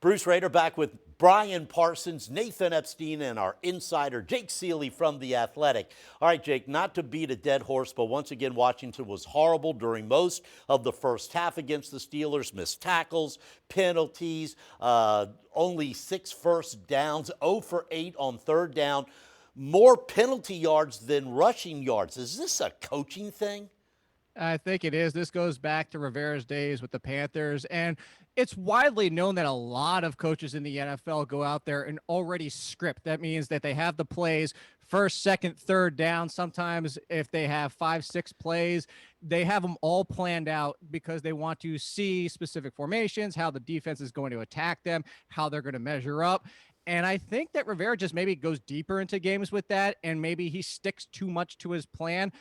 Bruce Rader back with Brian Parsons, Nathan Epstein, and our insider, Jake Ciely from The Athletic. All right, Jake, not to beat a dead horse, but once again, Washington was horrible during most of the first half against the Steelers. Missed tackles, penalties, only 6 first downs, 0 for 8 on third down. More penalty yards than rushing yards. Is this a coaching thing? I think it is. This goes back to Rivera's days with the Panthers. And it's widely known that a lot of coaches in the NFL go out there and already script. That means that they have the plays first, second, third down. Sometimes if they have 5, 6 plays, they have them all planned out because they want to see specific formations, how the defense is going to attack them, how they're going to measure up. And I think that Rivera just maybe goes deeper into games with that, and maybe he sticks too much to his plan.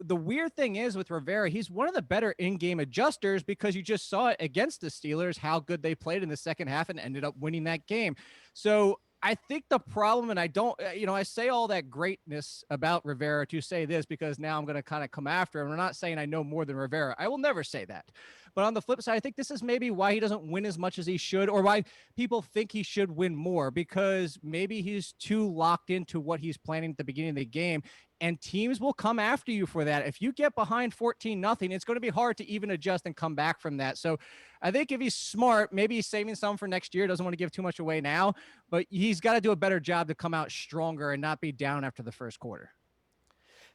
The weird thing is with Rivera, he's one of the better in-game adjusters because you just saw it against the Steelers, how good they played in the second half and ended up winning that game. So I think the problem, and I don't, I say all that greatness about Rivera to say this because now I'm going to kind of come after him. I'm not saying I know more than Rivera. I will never say that. But on the flip side, I think this is maybe why he doesn't win as much as he should, or why people think he should win more, because maybe he's too locked into what he's planning at the beginning of the game. And teams will come after you for that. If you get behind 14-0, it's going to be hard to even adjust and come back from that. So I think if he's smart, maybe he's saving some for next year, doesn't want to give too much away now, but he's got to do a better job to come out stronger and not be down after the first quarter.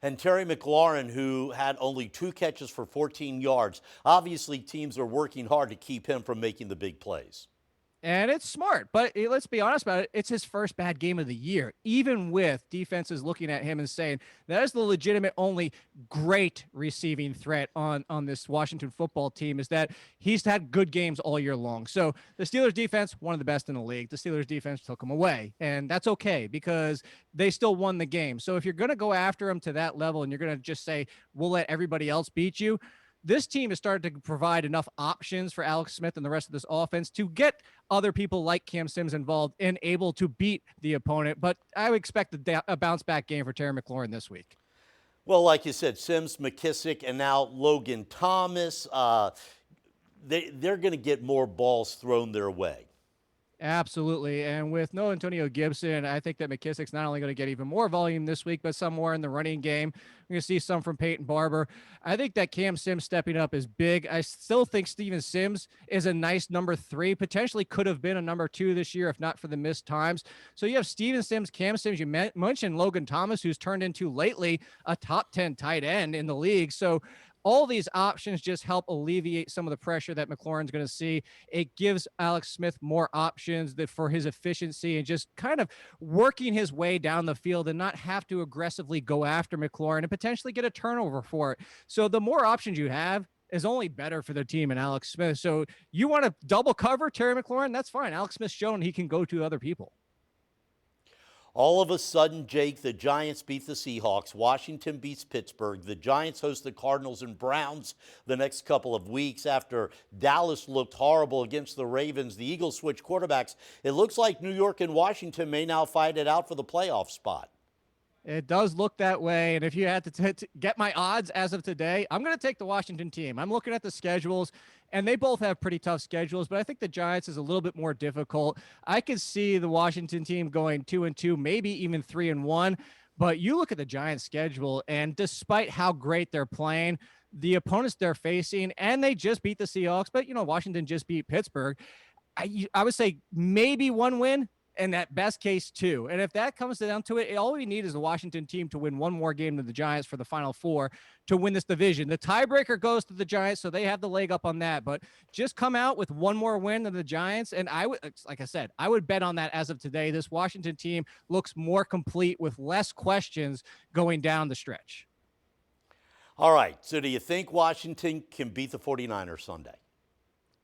And Terry McLaurin, who had only 2 catches for 14 yards. Obviously, teams are working hard to keep him from making the big plays. And it's smart, but let's be honest about it. It's his first bad game of the year, even with defenses looking at him and saying that is the legitimate only great receiving threat on this Washington football team, is that he's had good games all year long. So the Steelers defense, one of the best in the league. The Steelers defense took him away, and that's okay because they still won the game. So if you're going to go after him to that level and you're going to just say, we'll let everybody else beat you, this team has started to provide enough options for Alex Smith and the rest of this offense to get other people like Cam Sims involved and able to beat the opponent. But I would expect a bounce-back game for Terry McLaurin this week. Well, like you said, Sims, McKissick, and now Logan Thomas, they're going to get more balls thrown their way. Absolutely. And with no Antonio Gibson, I think that McKissick's not only going to get even more volume this week, but some more in the running game. We're going to see some from Peyton Barber. I think that Cam Sims stepping up is big. I still think Steven Sims is a nice number 3, potentially could have been a number 2 this year if not for the missed times. So you have Steven Sims, Cam Sims. You mentioned Logan Thomas, who's turned into lately a top 10 tight end in the league. So all these options just help alleviate some of the pressure that McLaurin's going to see. It gives Alex Smith more options for his efficiency and just kind of working his way down the field and not have to aggressively go after McLaurin and potentially get a turnover for it. So the more options you have is only better for the team and Alex Smith. So you want to double cover Terry McLaurin? That's fine. Alex Smith's shown he can go to other people. All of a sudden, Jake, the Giants beat the Seahawks. Washington beats Pittsburgh. The Giants host the Cardinals and Browns the next couple of weeks after Dallas looked horrible against the Ravens. The Eagles switch quarterbacks. It looks like New York and Washington may now fight it out for the playoff spot. It does look that way. And if you had to get my odds as of today, I'm going to take the Washington team. I'm looking at the schedules, and they both have pretty tough schedules, but I think the Giants is a little bit more difficult. I could see the Washington team going 2-2, maybe even 3-1. But you look at the Giants schedule, and despite how great they're playing, the opponents they're facing, and they just beat the Seahawks, but, Washington just beat Pittsburgh. I would say maybe 1 win, and at best case 2. And if that comes down to it, all we need is the Washington team to win one more game than the Giants for the Final Four to win this division. The tiebreaker goes to the Giants, so they have the leg up on that. But just come out with one more win than the Giants, and I would, like I said, I would bet on that as of today. This Washington team looks more complete with less questions going down the stretch. All right, so do you think Washington can beat the 49ers Sunday?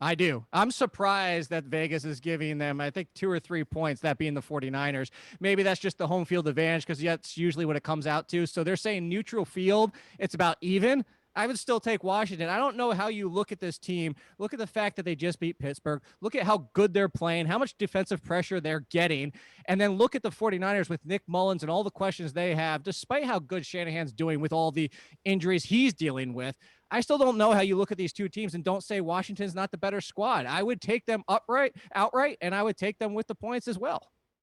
I do. I'm surprised that Vegas is giving them, I think, 2 or 3 points, that being the 49ers. Maybe that's just the home field advantage because that's usually what it comes out to. So they're saying neutral field, it's about even. I would still take Washington. I don't know how you look at this team. Look at the fact that they just beat Pittsburgh. Look at how good they're playing, how much defensive pressure they're getting. And then look at the 49ers with Nick Mullins and all the questions they have, despite how good Shanahan's doing with all the injuries he's dealing with. I still don't know how you look at these two teams and don't say Washington's not the better squad. I would take them outright, and I would take them with the points as well.